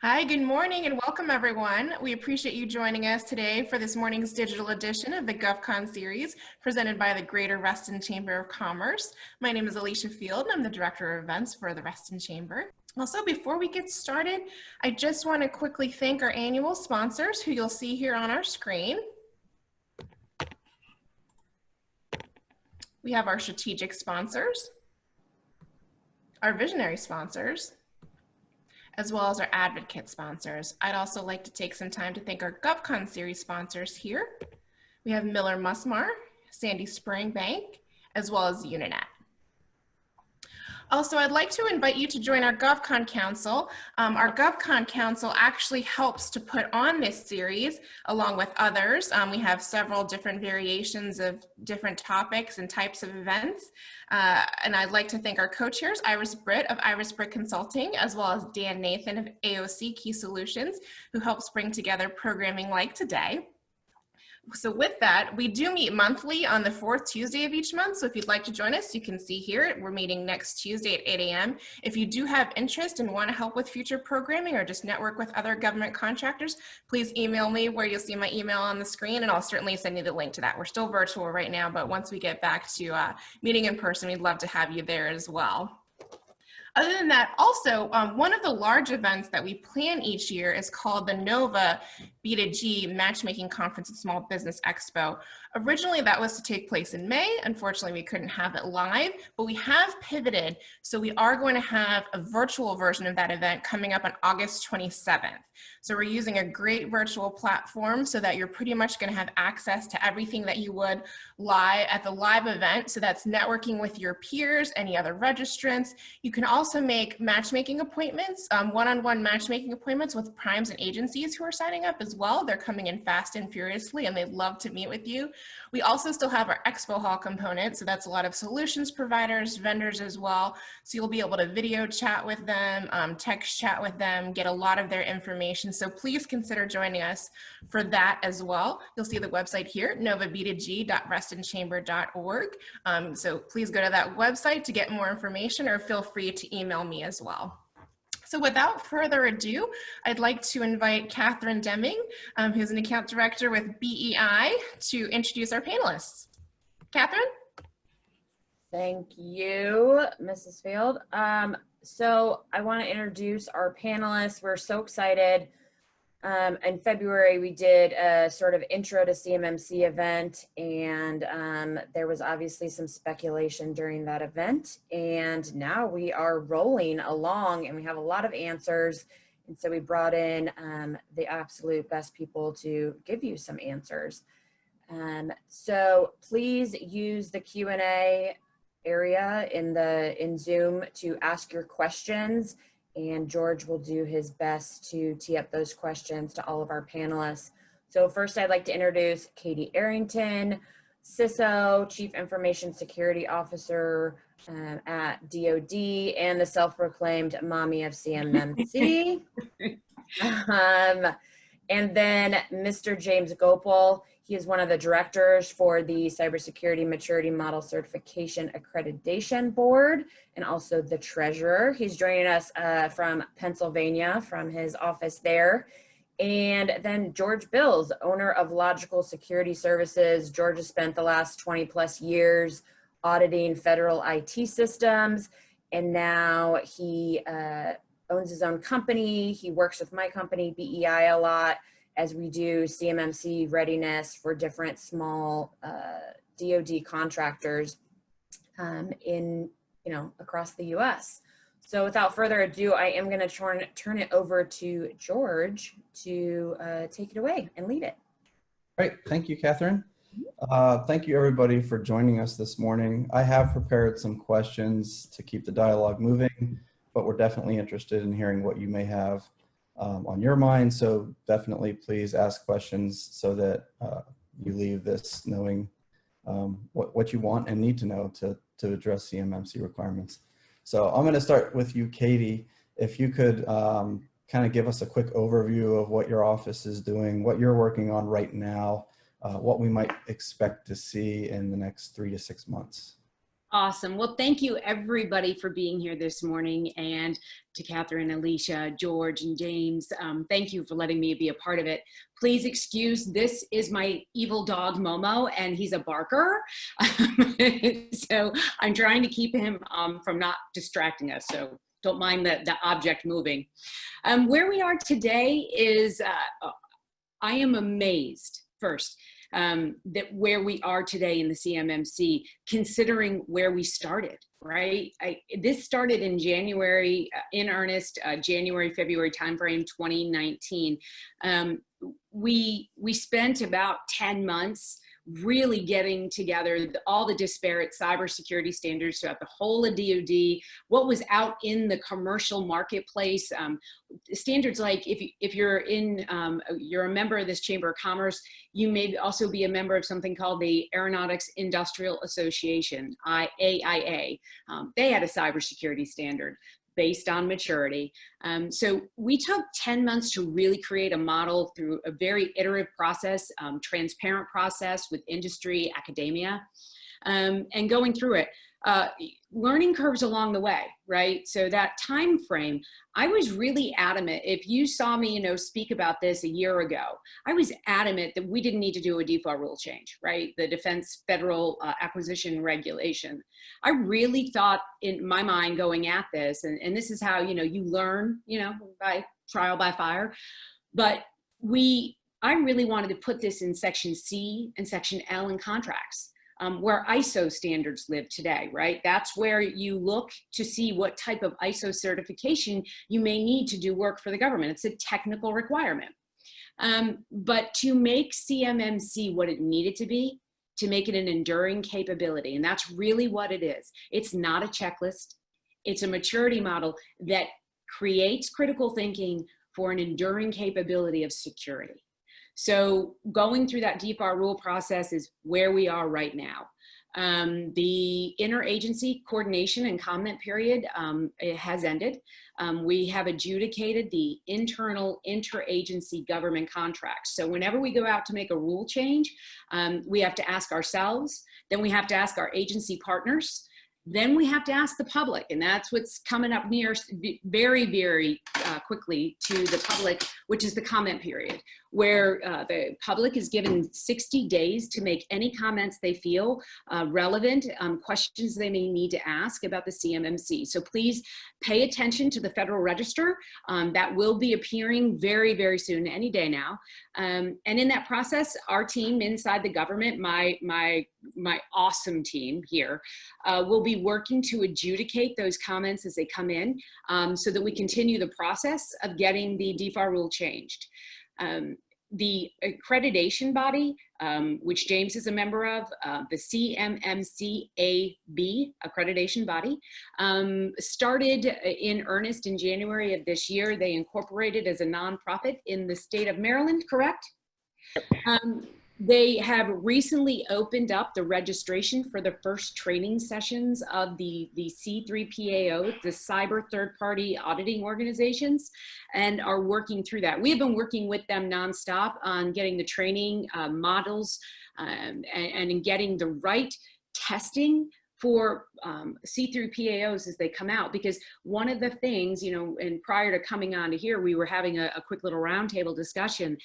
Hi, good morning and welcome everyone. We appreciate you joining us today for this morning's digital edition of the GovCon Series presented by the Greater Reston Chamber of Commerce. My name is Alicia Field and I'm the Director of Events for the Reston Chamber. Also, before we get started, I just want to quickly thank our annual sponsors who you'll see here on our screen. We have our strategic sponsors, our visionary sponsors, as well as our advocate sponsors. I'd also like to take some time to thank our GovCon Series sponsors here. We have Miller Musmar, Sandy Spring Bank, as well as Uninet. Also, I'd like to invite you to join our GovCon Council. Our GovCon Council actually helps to put on this series along with others. We have several different variations of different topics and types of events. And I'd like to thank our co-chairs, Iris Britt of Iris Britt Consulting, as well as Dan Nathan of AOC Key Solutions, who helps bring together programming like today. So with that, we do meet monthly on the fourth Tuesday of each month. So if you'd like to join us, you can see here, we're meeting next Tuesday at 8 a.m. If you do have interest and want to help with future programming or just network with other government contractors, please email me where you'll see my email on the screen and I'll certainly send you the link to that. We're still virtual right now, but once we get back to meeting in person, we'd love to have you there as well. Other than that, also, one of the large events that we plan each year is called the NOVA B2G Matchmaking Conference and Small Business Expo. Originally, that was to take place in May. Unfortunately, we couldn't have it live, but we have pivoted. So we are going to have a virtual version of that event coming up on August 27th. So we're using a great virtual platform so that you're pretty much going to have access to everything that you would live at the live event. So that's networking with your peers, any other registrants. You can also make matchmaking appointments, one-on-one matchmaking appointments with primes and agencies who are signing up as well. They're coming in fast and furiously and they'd love to meet with you. We also still have our Expo Hall component. So that's a lot of solutions providers, vendors as well. So you'll be able to video chat with them, text chat with them, get a lot of their information. So please consider joining us for that as well. You'll see the website here, novab2g.restonchamber.org. So please go to that website to get more information or feel free to email me as well. So without further ado, I'd like to invite Catherine Deming, who's an account director with BEI, to introduce our panelists. Catherine? Thank you, Mrs. Field. So I want to introduce our panelists. We're so excited. In February, we did a sort of intro to CMMC event, and there was obviously some speculation during that event. And now we are rolling along and we have a lot of answers. And so we brought in the absolute best people to give you some answers. So please use the Q&A area in Zoom to ask your questions. And George will do his best to tee up those questions to all of our panelists. So first, I'd like to introduce Katie Arrington, CISO, Chief Information Security Officer at DOD, and the self-proclaimed mommy of CMMC. And then Mr. James Goepel. He is one of the directors for the Cybersecurity Maturity Model Certification Accreditation Board and also the treasurer. He's joining us from Pennsylvania, from his office there. And then George Bills, owner of Logical Security Services. George has spent the last 20 plus years auditing federal IT systems, and now he owns his own company. He works with my company, BEI, a lot, as we do CMMC readiness for different small DoD contractors across the US. So without further ado, I am going to turn it over to George to take it away and lead it. Great, thank you, Catherine. Thank you everybody for joining us this morning. I have prepared some questions to keep the dialogue moving, but we're definitely interested in hearing what you may have on your mind. So definitely please ask questions so that you leave this knowing what you want and need to know to address CMMC requirements. So I'm going to start with you, Katie. If you could kind of give us a quick overview of what your office is doing, what you're working on right now, what we might expect to see in the next 3 to 6 months. Awesome. Well, thank you everybody for being here this morning, and to Catherine, Alicia, George, and James. Thank you for letting me be a part of it. Please excuse, this is my evil dog Momo, and he's a barker. So I'm trying to keep him from not distracting us. So don't mind the object moving. Where we are today is, I am amazed first. That where we are today in the CMMC, considering where we started, right? This started in January, in earnest, January, February timeframe, 2019. We spent about 10 months really getting together all the disparate cybersecurity standards throughout the whole of DoD, what was out in the commercial marketplace, standards like if you're a member of this Chamber of Commerce, you may also be a member of something called the Aeronautics Industrial Association, AIA. They had a cybersecurity standard based on maturity. So we took 10 months to really create a model through a very iterative process, transparent process with industry, academia, and going through it. Learning curves along the way, right? So that time frame, I was really adamant. If you saw me, speak about this a year ago, I was adamant that we didn't need to do a default rule change, right? The Defense Federal Acquisition Regulation. I really thought in my mind going at this, and this is how, you learn, by trial by fire, but I really wanted to put this in Section C and Section L in contracts. Where ISO standards live today, right? That's where you look to see what type of ISO certification you may need to do work for the government. It's a technical requirement. But to make CMMC what it needed to be, to make it an enduring capability, and that's really what it is. It's not a checklist. It's a maturity model that creates critical thinking for an enduring capability of security. So going through that DFAR rule process is where we are right now. The interagency coordination and comment period it has ended. We have adjudicated the internal interagency government contracts. So whenever we go out to make a rule change, we have to ask ourselves, then we have to ask our agency partners, then we have to ask the public, and that's what's coming up near very, very quickly to the public, which is the comment period, where the public is given 60 days to make any comments they feel relevant, questions they may need to ask about the CMMC. So please pay attention to the Federal Register. That will be appearing very, very soon, any day now. And in that process, our team inside the government, my awesome team here, will be working to adjudicate those comments as they come in, so that we continue the process of getting the DFAR rule changed. The accreditation body, which James is a member of, the CMMC Accreditation Body, started in earnest in January of this year. They incorporated as a nonprofit in the state of Maryland, correct? They have recently opened up the registration for the first training sessions of the C3PAO, the Cyber Third-Party Auditing Organizations, and are working through that. We have been working with them nonstop on getting the training models and in getting the right testing for C3PAOs as they come out, because one of the things, and prior to coming on to here, we were having a quick little roundtable discussion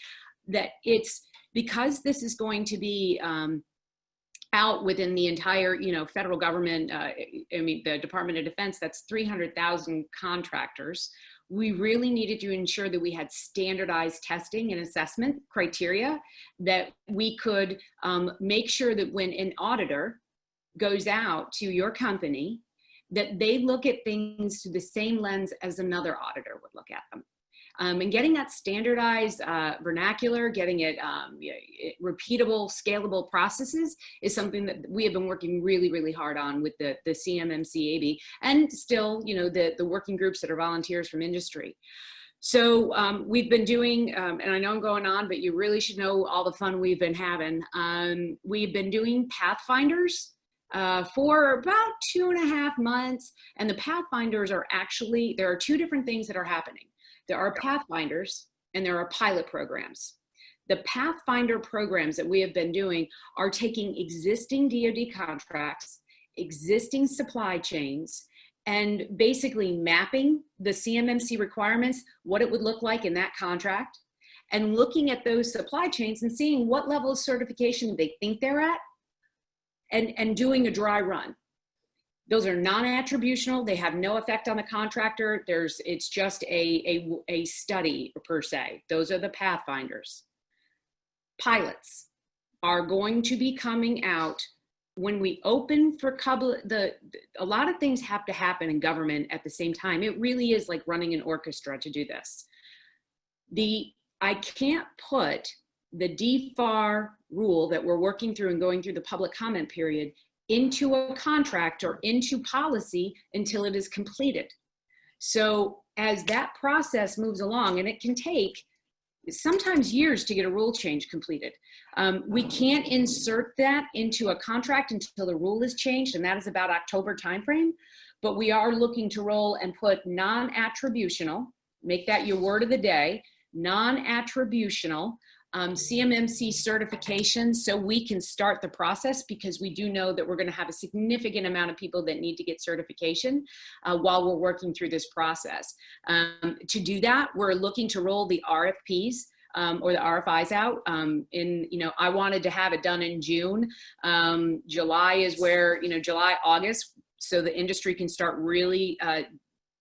that it's, because this is going to be out within the entire, federal government, the Department of Defense, that's 300,000 contractors. We really needed to ensure that we had standardized testing and assessment criteria, that we could make sure that when an auditor goes out to your company, that they look at things through the same lens as another auditor would look at them. And getting that standardized vernacular, getting it repeatable, scalable processes is something that we have been working really, really hard on with the CMMC AB, and still, the working groups that are volunteers from industry. So we've been doing, and I know I'm going on, but you really should know all the fun we've been having. We've been doing Pathfinders for about 2.5 months, and the Pathfinders are actually, there are two different things that are happening. There are Pathfinders and there are pilot programs. The Pathfinder programs that we have been doing are taking existing DoD contracts, existing supply chains and basically mapping the CMMC requirements, what it would look like in that contract, and looking at those supply chains and seeing what level of certification they think they're at, and doing a dry run. Those are non-attributional. They have no effect on the contractor. It's just a study per se. Those are the Pathfinders. Pilots are going to be coming out when we open for a lot of things have to happen in government at the same time. It really is like running an orchestra to do this. I can't put the DFAR rule that we're working through and going through the public comment period into a contract or into policy until it is completed. So as that process moves along, and it can take sometimes years to get a rule change completed, we can't insert that into a contract until the rule is changed, and that is about October timeframe. But we are looking to roll and put non-attributional, make that your word of the day, non-attributional CMMC certification, so we can start the process, because we do know that we're going to have a significant amount of people that need to get certification while we're working through this process. To do that, we're looking to roll the RFPs or the RFIs out I wanted to have it done in June. July is where, July, August, so the industry can start really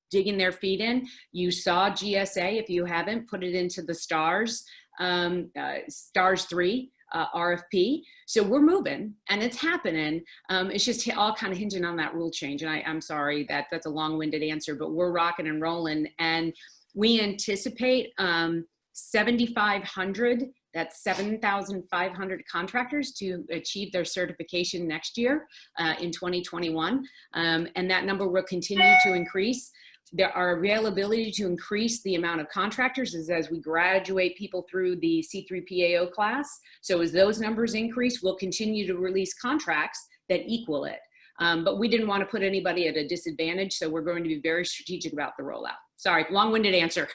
digging their feet in. You saw GSA, if you haven't, put it into the STARS 3 RFP. So we're moving and it's happening. It's just all kind of hinging on that rule change. And I'm sorry that's a long-winded answer, but we're rocking and rolling. And we anticipate 7,500, that's 7,500 contractors to achieve their certification next year in 2021. And that number will continue to increase. Our availability to increase the amount of contractors is as we graduate people through the C3PAO class. So as those numbers increase, we'll continue to release contracts that equal it. But we didn't want to put anybody at a disadvantage, so we're going to be very strategic about the rollout. Sorry, long-winded answer.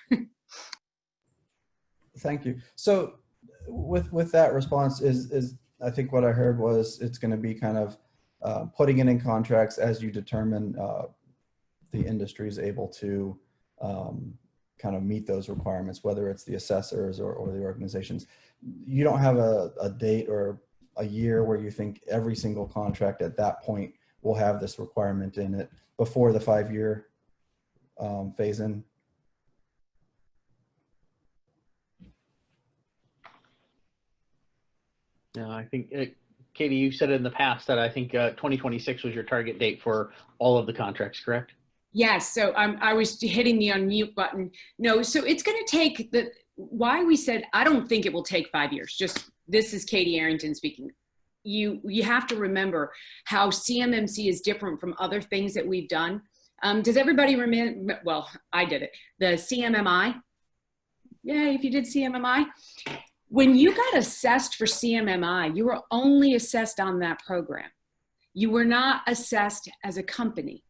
Thank you. So with that response is I think what I heard was it's going to be kind of putting it in contracts as you determine the industry is able to kind of meet those requirements, whether it's the assessors or the organizations. You don't have a date or a year where you think every single contract at that point will have this requirement in it before the 5-year phase in? No, I think, Katie, you said in the past that I think 2026 was your target date for all of the contracts, correct? Yes, so I was hitting the unmute button. No, so it's going to take why we said, I don't think it will take 5 years. Just, this is Katie Arrington speaking. You have to remember how CMMC is different from other things that we've done. Does everybody remember? Well, I did it. The CMMI. Yeah, if you did CMMI. When you got assessed for CMMI, you were only assessed on that program. You were not assessed as a company.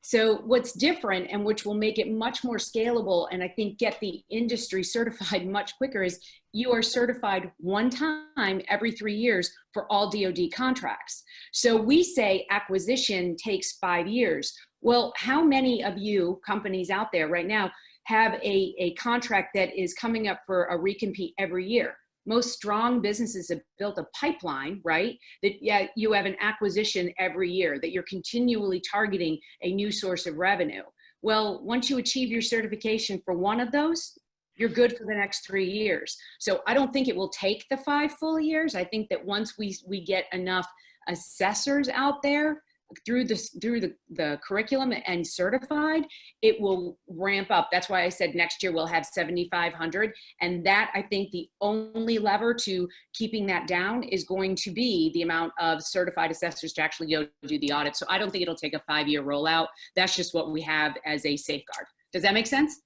So what's different, and which will make it much more scalable and I think get the industry certified much quicker, is you are certified one time every 3 years for all DoD contracts. So we say acquisition takes 5 years. Well, how many of you companies out there right now have a contract that is coming up for a recompete every year? Most strong businesses have built a pipeline, right? That you have an acquisition every year, that you're continually targeting a new source of revenue. Well, once you achieve your certification for one of those, you're good for the next 3 years. So I don't think it will take the 5 full years. I think that once we get enough assessors out there through the curriculum and certified, it will ramp up. That's why I said next year we'll have 7,500. And that, I think, the only lever to keeping that down is going to be the amount of certified assessors to actually go do the audit. So I don't think it'll take a 5-year rollout. That's just what we have as a safeguard. Does that make sense?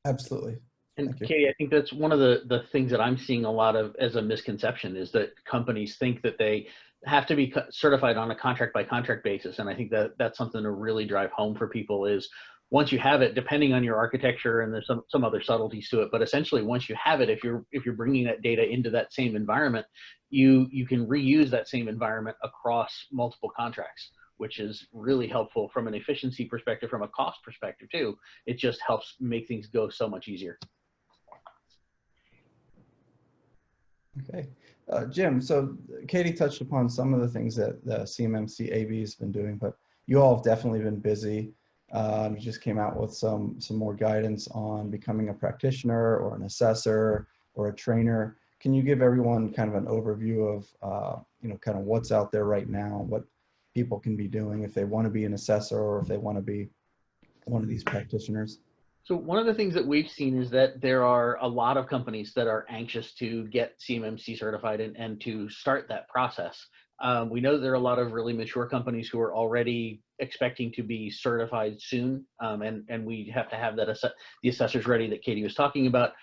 Absolutely. And Katie, I think that's one of the things that I'm seeing a lot of as a misconception, is that companies think that they have to be certified on a contract by contract basis. And I think that that's something to really drive home for people, is once you have it, depending on your architecture, and there's some other subtleties to it, but essentially once you have it, if you're bringing that data into that same environment, you can reuse that same environment across multiple contracts. which is really helpful from an efficiency perspective, from a cost perspective too. It just helps make things go so much easier. Okay. Jim, so Katie touched upon some of the things that the CMMC AB has been doing, but you all have definitely been busy. You just came out with some more guidance on becoming a practitioner or an assessor or a trainer. Can you give everyone kind of an overview of, you know, kind of what's out there right now, what people can be doing if they want to be an assessor or if they want to be one of these practitioners? So one of the things that we've seen is that there are a lot of companies that are anxious to get CMMC certified and to start that process. We know there are a lot of really mature companies who are already expecting to be certified soon, and we have to have that the assessors ready that Katie was talking about.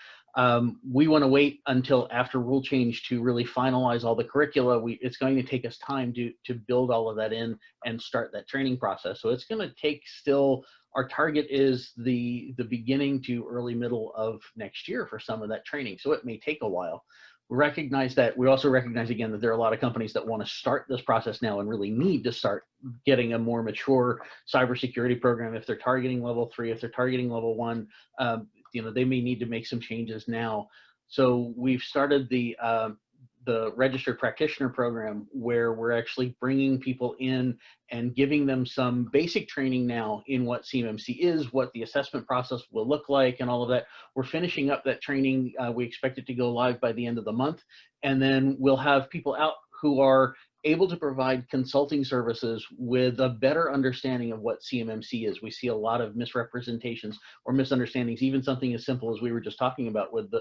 We want to wait until after rule change to really finalize all the curricula. It's going to take us time to build all of that in and start that training process. So it's going to take still. Our target is the beginning to early middle of next year for some of that training. So it may take a while. We recognize that. We also recognize again that there are a lot of companies that want to start this process now and really need to start getting a more mature cybersecurity program. If they're targeting level 3, if they're targeting level 1, you know, they may need to make some changes now. So we've started the registered practitioner program, where we're actually bringing people in and giving them some basic training now in what CMMC is, what the assessment process will look like, and all of that. We're finishing up that training. We expect it to go live by the end of the month, and then we'll have people out who are able to provide consulting services with a better understanding of what CMMC is. We see a lot of misrepresentations or misunderstandings, even something as simple as we were just talking about with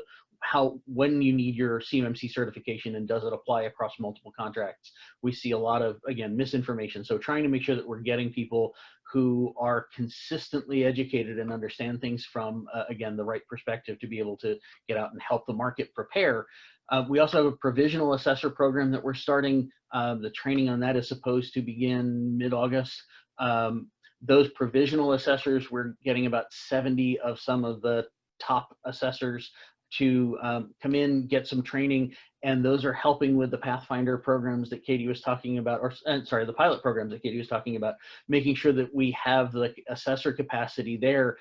when you need your CMMC certification and does it apply across multiple contracts. We see a lot of, again, misinformation. So trying to make sure that we're getting people who are consistently educated and understand things from, again, the right perspective to be able to get out and help the market prepare. We also have a provisional assessor program that we're starting. The training on that is supposed to begin mid-August. Those provisional assessors, we're getting about 70 of some of the top assessors to come in, get some training, and those are helping with the Pathfinder programs that Katie was talking about, or sorry, the pilot programs that Katie was talking about, making sure that we have the assessor capacity there.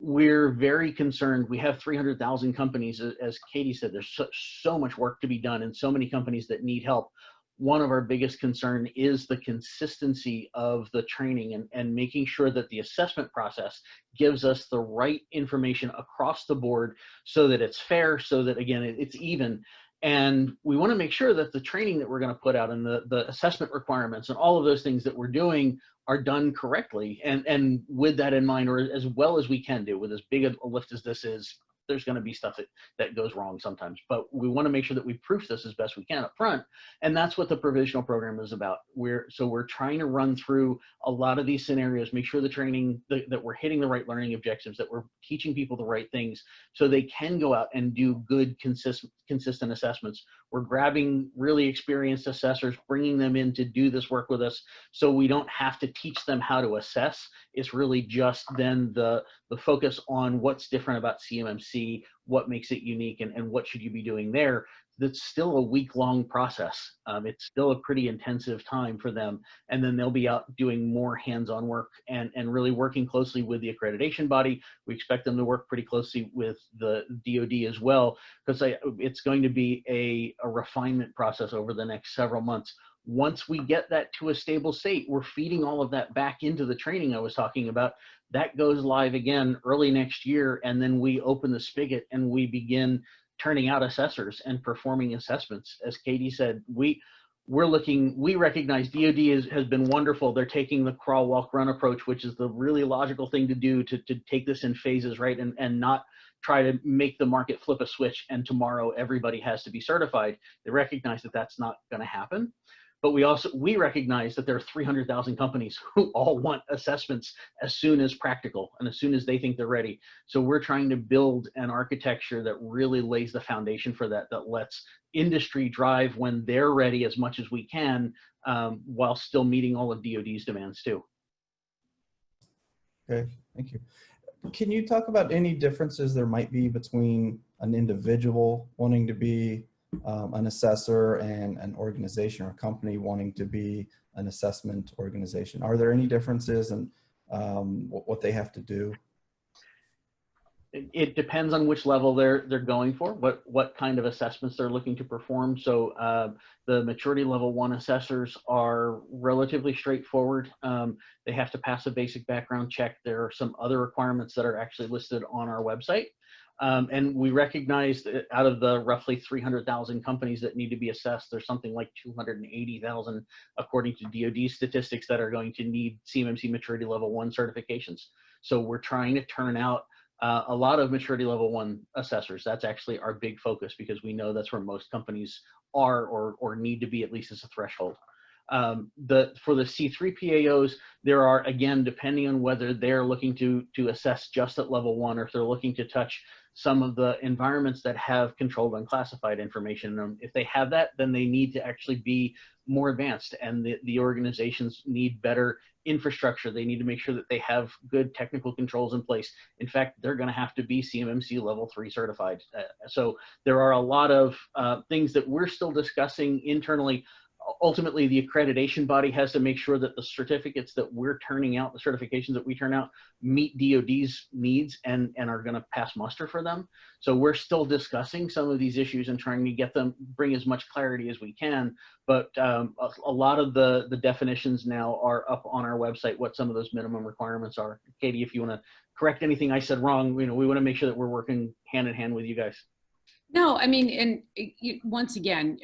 We're very concerned. We have 300,000 companies, as Katie said. There's so much work to be done and so many companies that need help. One of our biggest concern is the consistency of the training and making sure that the assessment process gives us the right information across the board so that it's fair, so that, again, it's even. And we want to make sure that the training that we're going to put out and the assessment requirements and all of those things that we're doing are done correctly. And with that in mind, or as well as we can do with as big a lift as this is, there's going to be stuff that goes wrong sometimes, but we want to make sure that we proof this as best we can up front. And that's what the provisional program is about. We're trying to run through a lot of these scenarios, make sure the training, that we're hitting the right learning objectives, that we're teaching people the right things so they can go out and do good, consistent assessments. We're grabbing really experienced assessors, bringing them in to do this work with us so we don't have to teach them how to assess. It's really just then the focus on what's different about CMMC, what makes it unique, and what should you be doing there. That's still a week-long process. It's still a pretty intensive time for them. And then they'll be out doing more hands-on work and really working closely with the accreditation body. We expect them to work pretty closely with the DoD as well, because it's going to be a refinement process over the next several months. Once we get that to a stable state, we're feeding all of that back into the training I was talking about. That goes live again early next year, and then we open the spigot and we begin turning out assessors and performing assessments. As Katie said, we recognize DoD has been wonderful. They're taking the crawl, walk, run approach, which is the really logical thing to do to take this in phases, right? And not try to make the market flip a switch and tomorrow everybody has to be certified. They recognize that that's not going to happen. But we recognize that there are 300,000 companies who all want assessments as soon as practical and as soon as they think they're ready. So we're trying to build an architecture that really lays the foundation for that lets industry drive when they're ready as much as we can, while still meeting all of DoD's demands too. Okay, thank you. Can you talk about any differences there might be between an individual wanting to be an assessor and an organization or a company wanting to be an assessment organization? Are there any differences in what they have to do? It depends on which level they're going for, what kind of assessments they're looking to perform. So the maturity level 1 assessors are relatively straightforward. They have to pass a basic background check. There are some other requirements that are actually listed on our website. And we recognize that out of the roughly 300,000 companies that need to be assessed, there's something like 280,000, according to DoD statistics, that are going to need CMMC maturity level 1 certifications. So we're trying to turn out a lot of maturity level 1 assessors. That's actually our big focus, because we know that's where most companies are or need to be, at least as a threshold. For the C3 PAOs, there are, again, depending on whether they're looking to assess just at level 1, or if they're looking to touch some of the environments that have controlled unclassified information. If they have that, then they need to actually be more advanced, and the organizations need better infrastructure. They need to make sure that they have good technical controls in place. In fact, they're going to have to be CMMC level 3 certified. So there are a lot of things that we're still discussing internally. Ultimately, the accreditation body has to make sure that the certificates that we're turning out, the certifications that we turn out, meet DoD's needs and are going to pass muster for them. So we're still discussing some of these issues and trying to get them, bring as much clarity as we can. But a lot of the definitions now are up on our website, what some of those minimum requirements are. Katie, if you want to correct anything I said wrong, we want to make sure that we're working hand in hand with you guys. No, I mean, and once again,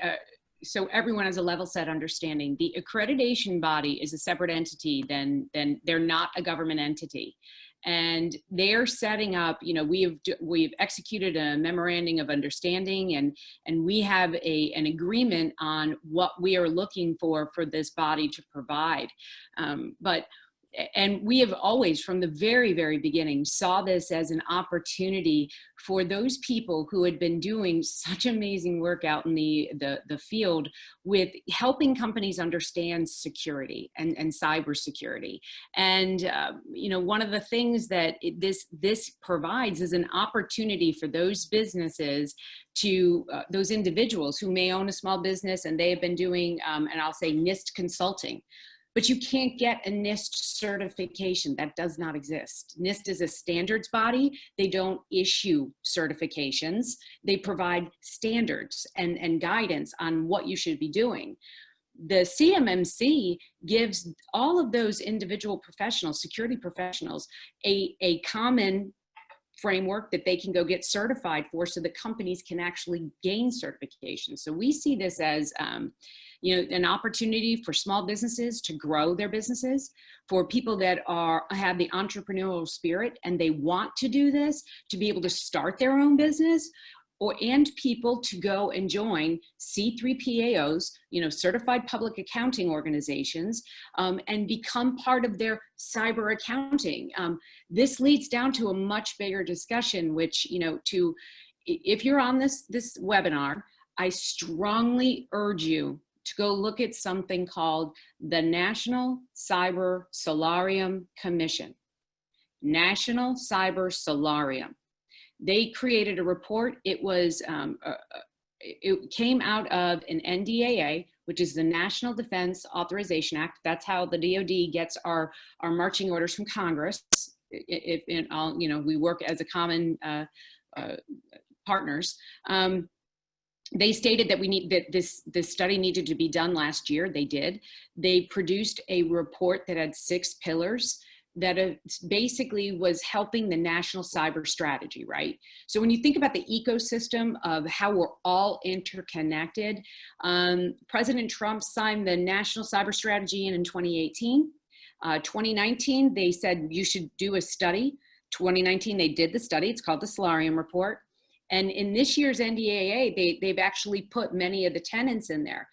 so everyone has a level set understanding. The accreditation body is a separate entity than they're not a government entity. And they're setting up, we've executed a memorandum of understanding, and we have an agreement on what we are looking for this body to provide. And we have always, from the very, very beginning, saw this as an opportunity for those people who had been doing such amazing work out in the field with helping companies understand security and cybersecurity. And, one of the things that this provides is an opportunity for those businesses to, those individuals who may own a small business and they have been doing, and I'll say NIST consulting. But you can't get a NIST certification. That does not exist. NIST is a standards body. They don't issue certifications. They provide standards and guidance on what you should be doing. The CMMC gives all of those individual professionals, security professionals, a common framework that they can go get certified for, so the companies can actually gain certification. So we see this as an opportunity for small businesses to grow their businesses, for people that have the entrepreneurial spirit and they want to do this, to be able to start their own business, and people to go and join C3 PAOs, certified public accounting organizations, and become part of their cyber accounting. This leads down to a much bigger discussion, which, if you're on this webinar, I strongly urge you to go look at something called the National Cyber Solarium Commission. National Cyber Solarium. They created a report. It was, it came out of an NDAA, which is the National Defense Authorization Act. That's how the DoD gets our marching orders from Congress. We work as a common partners. They stated that this study needed to be done last year. They did. They produced a report that had 6 pillars that basically was helping the national cyber strategy, right? So when you think about the ecosystem of how we're all interconnected, President Trump signed the National Cyber Strategy in 2018. 2019, they said you should do a study. 2019, they did the study. It's called the Solarium Report. And in this year's NDAA, they've actually put many of the tenets in there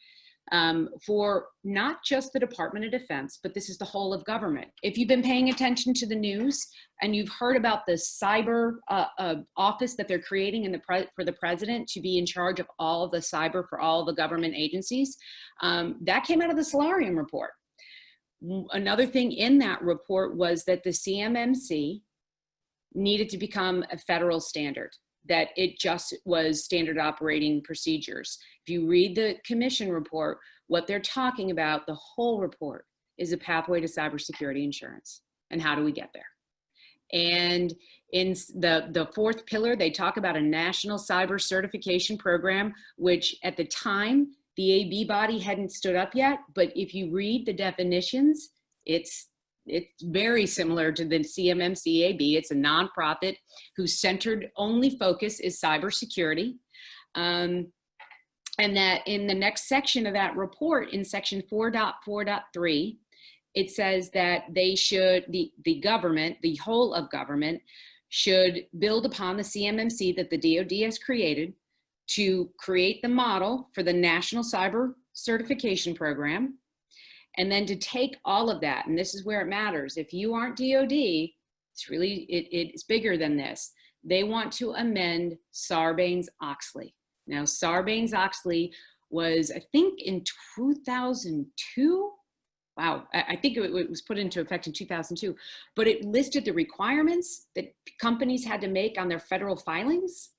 for not just the Department of Defense, but this is the whole of government. If you've been paying attention to the news and you've heard about the cyber office that they're creating for the president to be in charge of all of the cyber for all the government agencies, that came out of the Solarium Report. Another thing in that report was that the CMMC needed to become a federal standard, that it just was standard operating procedures. If you read the commission report, What they're talking about, the whole report, is a pathway to cybersecurity insurance. And how do we get there? And in the fourth pillar, they talk about a national cyber certification program, which at the time, the AB body hadn't stood up yet. But if you read the definitions, it's very similar to the CMMC AB. It's a nonprofit whose centered only focus is cybersecurity. And that in the next section of that report, in section 4.4.3, it says that they should, the government, the whole of government, should build upon the CMMC that the DoD has created to create the model for the National Cyber Certification Program, and then to take all of that, and this is where it matters. If you aren't DoD, it's really, it's bigger than this. They want to amend Sarbanes-Oxley. Now, Sarbanes-Oxley was, I think, in 2002. Wow, I think it was put into effect in 2002, but it listed the requirements that companies had to make on their federal filings.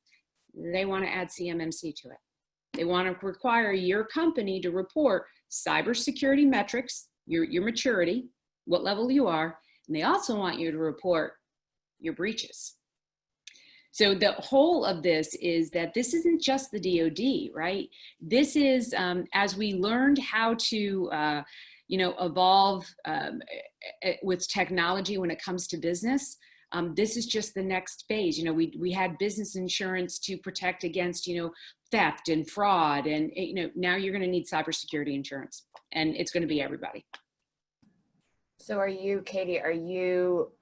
They want to add CMMC to it. They want to require your company to report cybersecurity metrics, your maturity, what level you are, and they also want you to report your breaches. So the whole of this is that this isn't just the DoD, right? This is, as we learned how to, evolve with technology when it comes to business, this is just the next phase. We had business insurance to protect against, theft and fraud, and now you're going to need cybersecurity insurance, and it's going to be everybody. So are you, Katie, I don't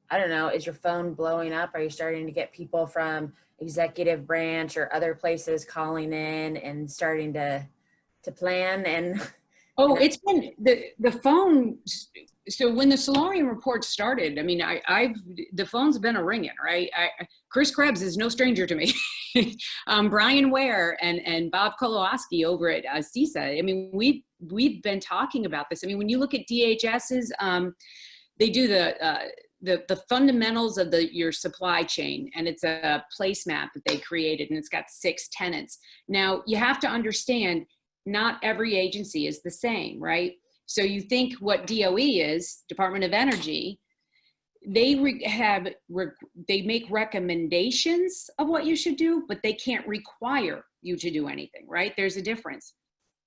know, is your phone blowing up? Are you starting to get people from executive branch or other places calling in and starting to plan and? Oh, it's been the phone. So when the Solarium report started, I mean, the phone's been a ringing, right? Chris Krebs is no stranger to me. Brian Ware and Bob Kolowaski over at CISA. I mean, we've been talking about this. I mean, when you look at DHS's, they do the fundamentals of your supply chain, and it's a placemat that they created, and it's got 6 tenets. Now, you have to understand, not every agency is the same, right? So you think what DOE is, Department of Energy, they make recommendations of what you should do, but they can't require you to do anything, right? There's a difference.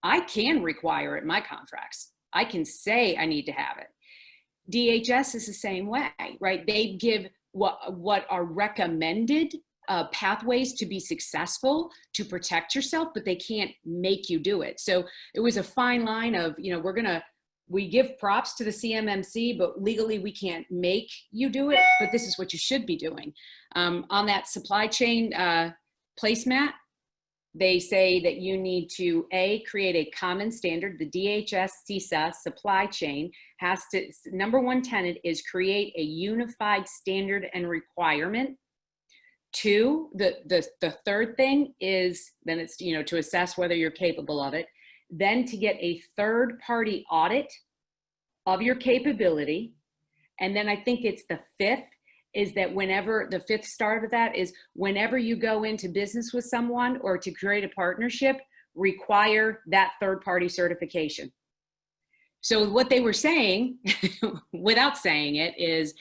I can require it in my contracts. I can say I need to have it. DHS is the same way, right? They give what are recommended pathways to be successful, to protect yourself, but they can't make you do it. So it was a fine line of, we give props to the CMMC, but legally we can't make you do it, but this is what you should be doing. On that supply chain placemat, they say that you need to, create a common standard. The DHS CISA supply chain has to, number 1 tenet is create a unified standard and requirement. 2, the third thing is, then it's, to assess whether you're capable of it. Then to get a third-party audit of your capability. And then I think it's the 5th, is that the 5th start of that is whenever you go into business with someone or to create a partnership, require that third-party certification. So what they were saying, without saying it, is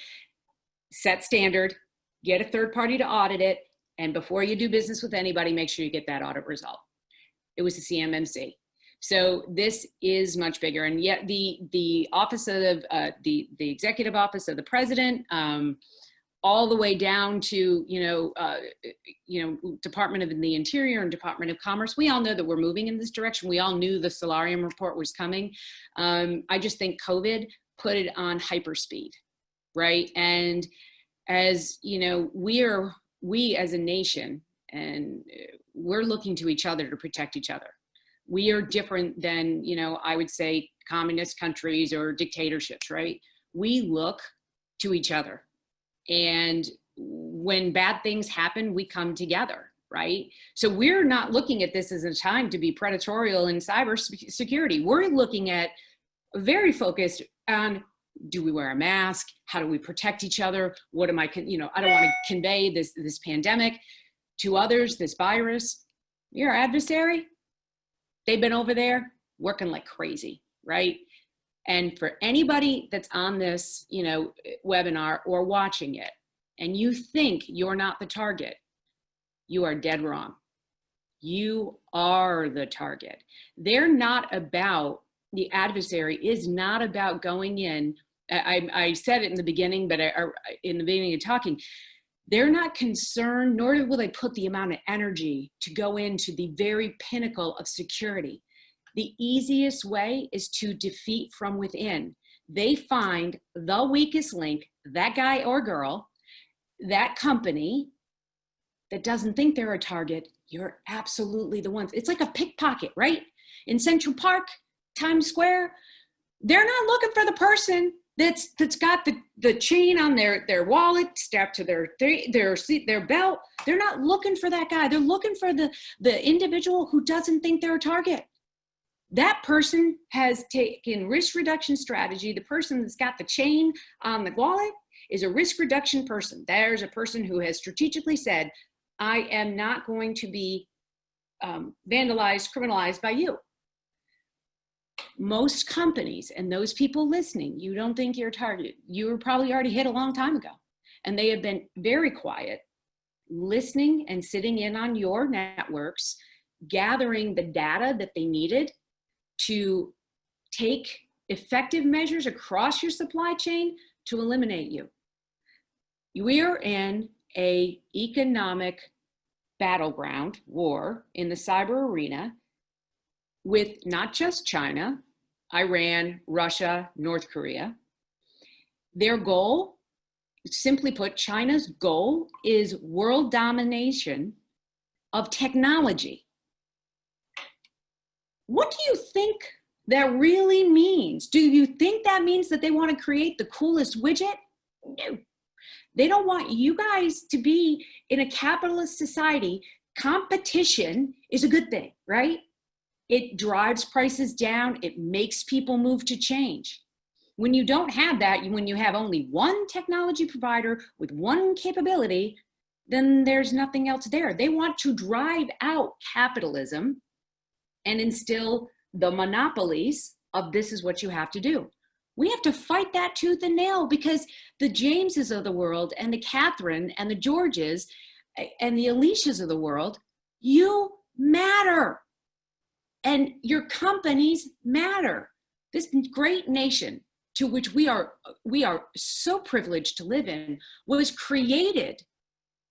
set standard, get a third party to audit it, and before you do business with anybody, make sure you get that audit result. It was the CMMC. So this is much bigger, and yet the office of the executive office of the president, all the way down to Department of the Interior and Department of Commerce, we all know that we're moving in this direction. We all knew the Solarium report was coming. I just think COVID put it on hyperspeed, right? And as we as a nation, and we're looking to each other to protect each other. We are different than, I would say communist countries or dictatorships, right? We look to each other. And when bad things happen, we come together, right? So we're not looking at this as a time to be predatorial in cybersecurity. We're looking at very focused on, do we wear a mask? How do we protect each other? What am I, I don't want to convey this pandemic to others, this virus. Your adversary, they've been over there. working like crazy, right? And for anybody that's on this, you know, webinar or watching it, and you think you're not the target, you are dead wrong. You are the target. They're not about, the adversary is not about going in. I said it in the beginning, but in the beginning of talking, they're not concerned, nor will they put the amount of energy to go into the very pinnacle of security. The easiest way is to defeat from within. They find the weakest link, that guy or girl, that company that doesn't think they're a target. You're absolutely the ones. It's like a pickpocket, right? In Central Park, Times Square, they're not looking for the person that's got the chain on their wallet strapped to their belt. They're not looking for that guy. They're looking for the individual who doesn't think they're a target. That person has taken risk reduction strategy. The person that's got the chain on the wallet is a risk reduction person. There's a person who has strategically said, I am not going to be vandalized, criminalized by you. Most companies and those people listening, you don't think you're a target. You were probably already hit a long time ago. And they have been very quiet, listening and sitting in on your networks, gathering the data that they needed to take effective measures across your supply chain to eliminate you. We are in an economic battleground war in the cyber arena with not just China, Iran, Russia, North Korea. Their goal, simply put, China's goal is world domination of technology. What do you think that really means? Do you think that means that they want to create the coolest widget? No. They don't want you guys to be in a capitalist society. Competition is a good thing, right? It drives prices down. It makes people move to change. When you don't have that, when you have only one technology provider with one capability, then there's nothing else there. They want to drive out capitalism and instill the monopolies of this is what you have to do. We have to fight that tooth and nail because the Jameses of the world and the Catherine and the Georges and the Alicias of the world, you matter. And your companies matter. This great nation to which we are so privileged to live in was created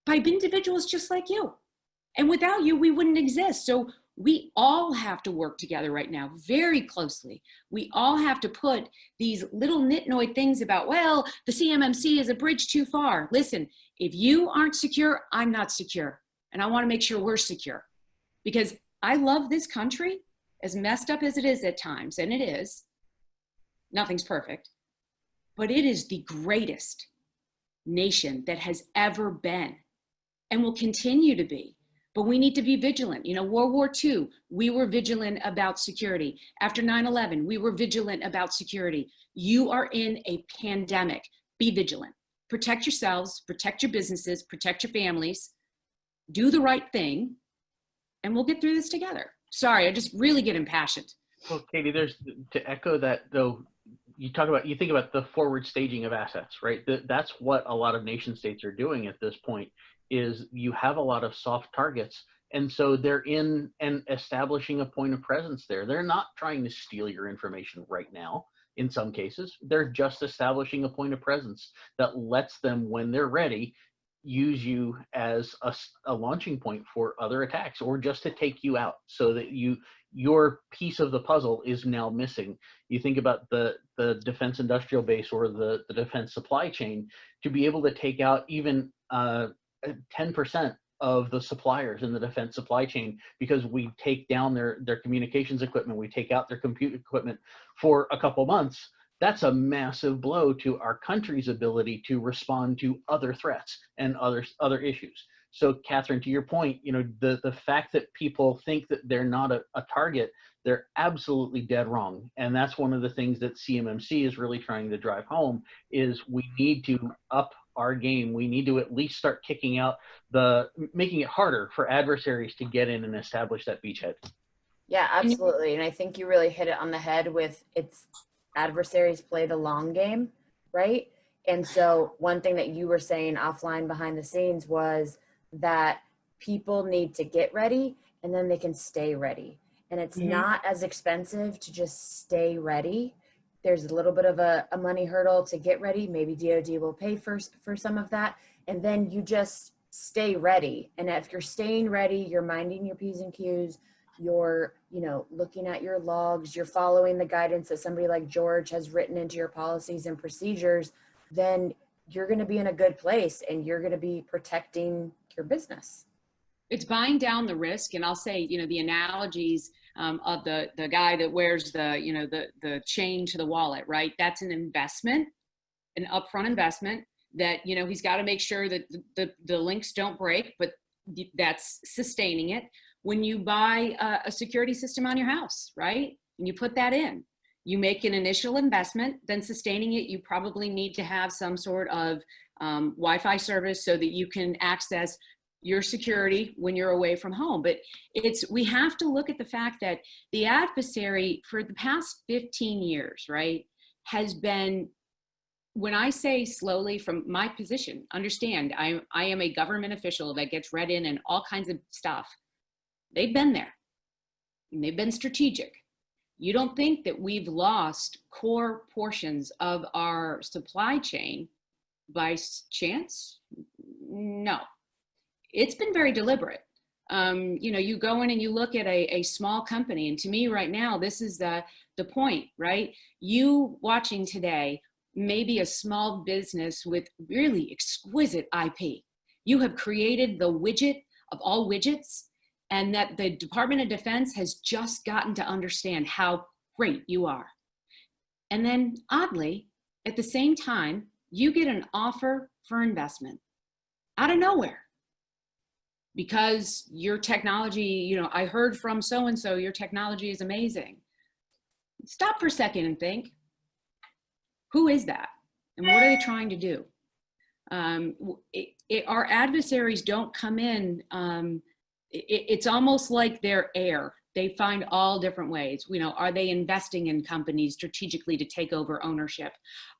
by individuals just like you. And without you, we wouldn't exist. So we all have to work together right now very closely. We all have to put these little nitnoid things about, well, the CMMC is a bridge too far. Listen, if you aren't secure, I'm not secure. And I want to make sure we're secure because I love this country, as messed up as it is at times, and it is. Nothing's perfect, but it is the greatest nation that has ever been and will continue to be. But we need to be vigilant. You know, World War II, we were vigilant about security. After 9/11, we were vigilant about security. You are in a pandemic. Be vigilant. Protect yourselves, protect your businesses, protect your families. Do the right thing, and we'll get through this together. Sorry, I just really get impassioned. Well, Katie, there's, to echo that though, you think about the forward staging of assets, right? That's what a lot of nation states are doing at this point, is you have a lot of soft targets. And so they're in and establishing a point of presence there. They're not trying to steal your information right now. In some cases, they're just establishing a point of presence that lets them, when they're ready, use you as a launching point for other attacks or just to take you out so that your piece of the puzzle is now missing. You think about the defense industrial base or the defense supply chain, to be able to take out even 10% of the suppliers in the defense supply chain because we take down their communications equipment, we take out their compute equipment for a couple months. That's a massive blow to our country's ability to respond to other threats and other issues. So Catherine, to your point, you know, the fact that people think that they're not a target, they're absolutely dead wrong. And that's one of the things that CMMC is really trying to drive home, is we need to up our game. We need to at least start making it harder for adversaries to get in and establish that beachhead. Yeah, absolutely. And I think you really hit it on the head with its adversaries play the long game, right? And so one thing that you were saying offline behind the scenes was that people need to get ready and then they can stay ready. And it's not as expensive to just stay ready. There's a little bit of a money hurdle to get ready. Maybe DoD will pay for some of that. And then you just stay ready. And if you're staying ready, you're minding your P's and Q's, you're, you know, looking at your logs, you're following the guidance that somebody like George has written into your policies and procedures, then you're going to be in a good place and you're going to be protecting your business. It's buying down the risk. And I'll say, you know, the analogies of the guy that wears the, you know, the chain to the wallet, right? That's an investment, an upfront investment that, you know, he's got to make sure that the links don't break, but that's sustaining it. When you buy a security system on your house, right? And you put that in, you make an initial investment, then sustaining it, you probably need to have some sort of Wi-Fi service so that you can access your security when you're away from home. But we have to look at the fact that the adversary for the past 15 years, right, has been, when I say slowly from my position, understand, I am a government official that gets read in and all kinds of stuff. They've been there and they've been strategic. You don't think that we've lost core portions of our supply chain by chance? No. It's been very deliberate. You know, you go in and you look at a small company, and to me right now, this is the point, right? You watching today may be a small business with really exquisite IP. You have created the widget of all widgets, and that the Department of Defense has just gotten to understand how great you are. And then oddly, at the same time, you get an offer for investment out of nowhere because your technology, you know, I heard from so-and-so, your technology is amazing. Stop for a second and think, who is that? And what are they trying to do? Our adversaries don't come in, it's almost like they're air. They find all different ways. You know, are they investing in companies strategically to take over ownership?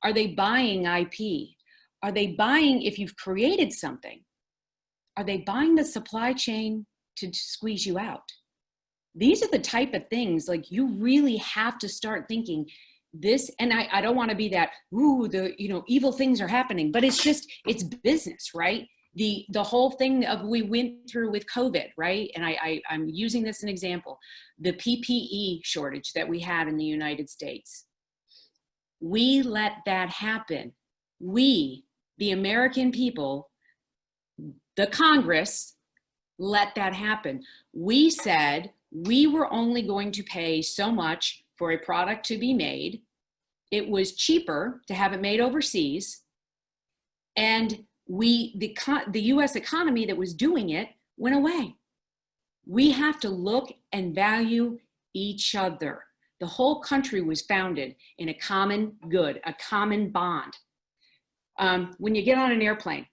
Are they buying IP? Are they buying, if you've created something, are they buying the supply chain to squeeze you out? These are the type of things, like, you really have to start thinking this, and I don't want to be that, ooh, you know, evil things are happening, but it's just, it's business, right? The whole thing of we went through with COVID, right? And I'm using this as an example, the PPE shortage that we had in the United States. We let that happen. We, the American people, the Congress, let that happen. We said we were only going to pay so much for a product to be made. It was cheaper to have it made overseas. And the US economy that was doing it went away. We have to look and value each other. The whole country was founded in a common good, a common bond. When you get on an airplane,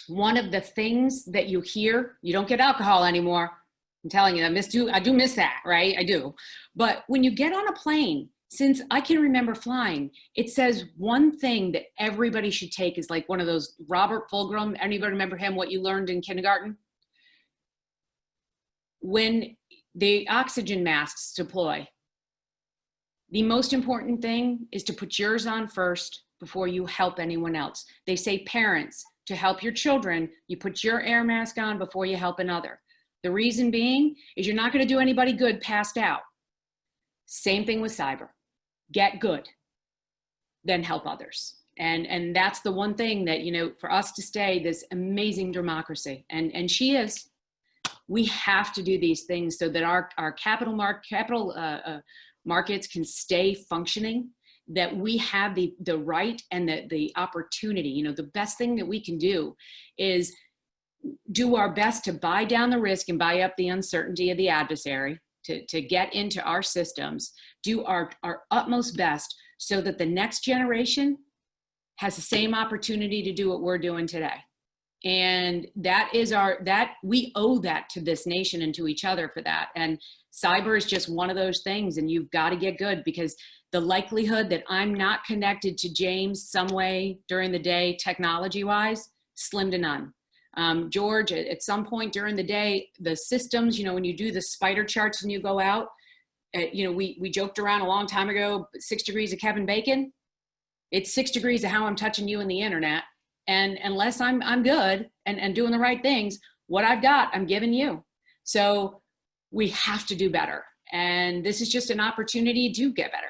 one of the things that you hear, you don't get alcohol anymore. I'm telling you, I do miss that, right? I do. But when you get on a plane, since I can remember flying, it says one thing that everybody should take is like one of those Robert Fulghum. Anybody remember him, what you learned in kindergarten? When the oxygen masks deploy, the most important thing is to put yours on first before you help anyone else. They say, parents, to help your children, you put your air mask on before you help another. The reason being is you're not going to do anybody good passed out. Same thing with cyber. Get good, then help others. And that's the one thing that, you know, for us to stay this amazing democracy, and she is, we have to do these things so that our capital markets can stay functioning, that we have the right and the opportunity. You know, the best thing that we can do is do our best to buy down the risk and buy up the uncertainty of the adversary, to get into our systems, do our utmost best so that the next generation has the same opportunity to do what we're doing today. And that is we owe that to this nation and to each other for that. And cyber is just one of those things, and you've got to get good, because the likelihood that I'm not connected to James some way during the day, technology wise, slim to none. George, at some point during the day, the systems, when you do the spider charts and you go out, we joked around a long time ago, 6 degrees of Kevin Bacon. It's 6 degrees of how I'm touching you in the internet. And unless I'm good and doing the right things, what I've got, I'm giving you. So we have to do better. And this is just an opportunity to get better.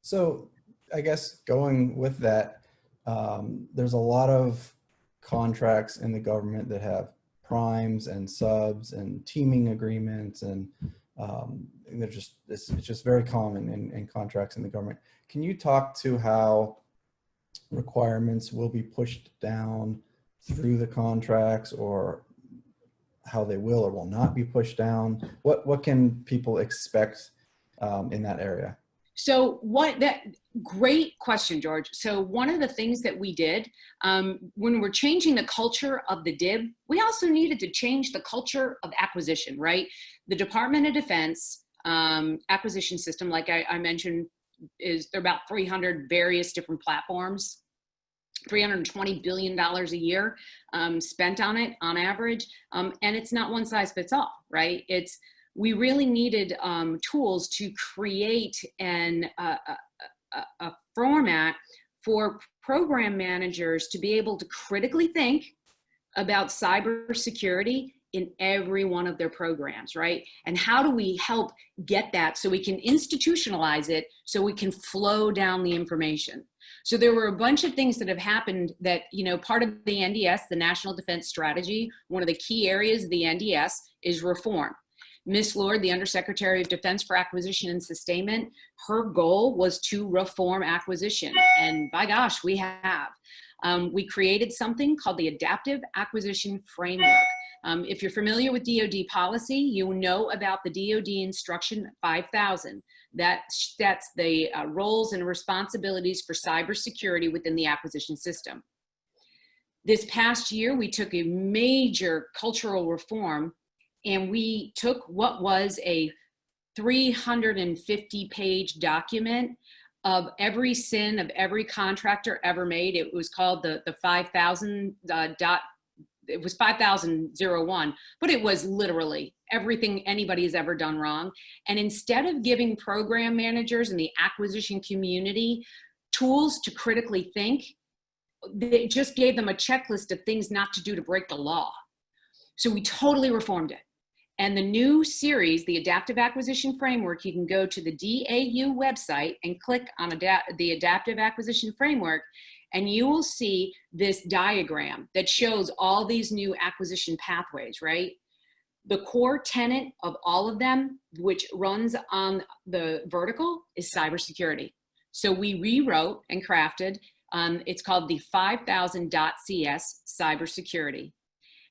So I guess going with that, there's a lot of contracts in the government that have primes and subs and teaming agreements, and it's just very common in contracts in the government. Can you talk to how requirements will be pushed down through the contracts, or how they will or will not be pushed down? What can people expect in that area? So great question, George. So one of the things that we did when we're changing the culture of the DIB, we also needed to change the culture of acquisition, right? The Department of Defense acquisition system, like I mentioned, there are about 300 various different platforms, $320 billion a year spent on it on average. And it's not one size fits all, right? We really needed tools to create a format for program managers to be able to critically think about cybersecurity in every one of their programs, right? And how do we help get that so we can institutionalize it, so we can flow down the information? So there were a bunch of things that have happened that, part of the NDS, the National Defense Strategy, one of the key areas of the NDS is reform. Ms. Lord, the Undersecretary of Defense for Acquisition and Sustainment, her goal was to reform acquisition. And by gosh, we have. We created something called the Adaptive Acquisition Framework. If you're familiar with DoD policy, you know about the DoD Instruction 5000. That's the roles and responsibilities for cybersecurity within the acquisition system. This past year, we took a major cultural reform, and we took what was a 350-page document of every sin of every contractor ever made. It was called the 5000 it was 5001, but it was literally everything anybody has ever done wrong. And instead of giving program managers and the acquisition community tools to critically think, they just gave them a checklist of things not to do to break the law. So we totally reformed it. And the new series, the Adaptive Acquisition Framework, you can go to the DAU website and click on the Adaptive Acquisition Framework, and you will see this diagram that shows all these new acquisition pathways, right? The core tenet of all of them, which runs on the vertical, is cybersecurity. So we rewrote and crafted, it's called the 5000.CS cybersecurity.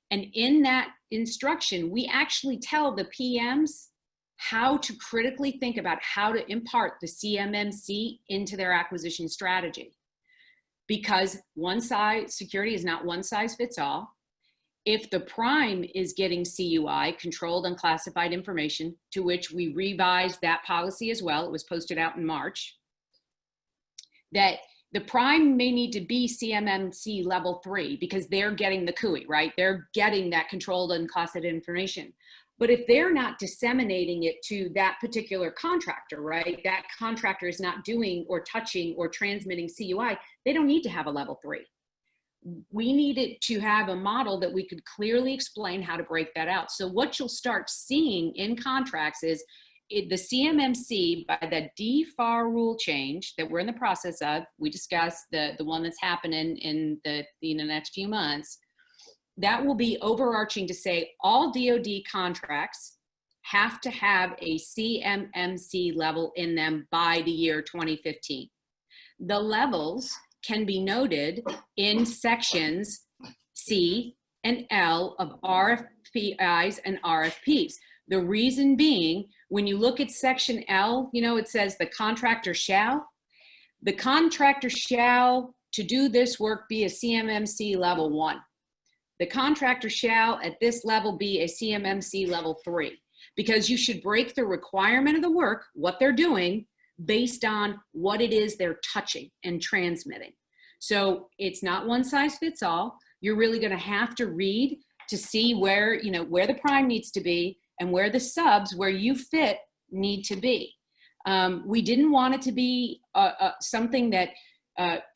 And in that instruction, we actually tell the PMs how to critically think about how to impart the CMMC into their acquisition strategy. Because security is not one size fits all. If the prime is getting CUI, controlled unclassified information, to which we revised that policy as well, it was posted out in March, that the prime may need to be CMMC level 3 because they're getting the CUI, right? They're getting that controlled unclassified information. But if they're not disseminating it to that particular contractor, right? That contractor is not doing or touching or transmitting CUI, they don't need to have a level 3. We needed to have a model that we could clearly explain how to break that out. So what you'll start seeing in contracts is the CMMC, by the DFAR rule change that we're in the process of, we discussed the one that's happening in the next few months, that will be overarching to say all DoD contracts have to have a CMMC level in them by the year 2015. The levels can be noted in sections C and L of RFPs and RFPs. The reason being, when you look at section L, it says the contractor shall to do this work be a CMMC level 1. The contractor shall at this level be a CMMC level 3, because you should break the requirement of the work, what they're doing, based on what it is they're touching and transmitting. So it's not one size fits all. You're really going to have to read to see where, you know, where the prime needs to be and where the subs, where you fit, need to be. We didn't want it to be something that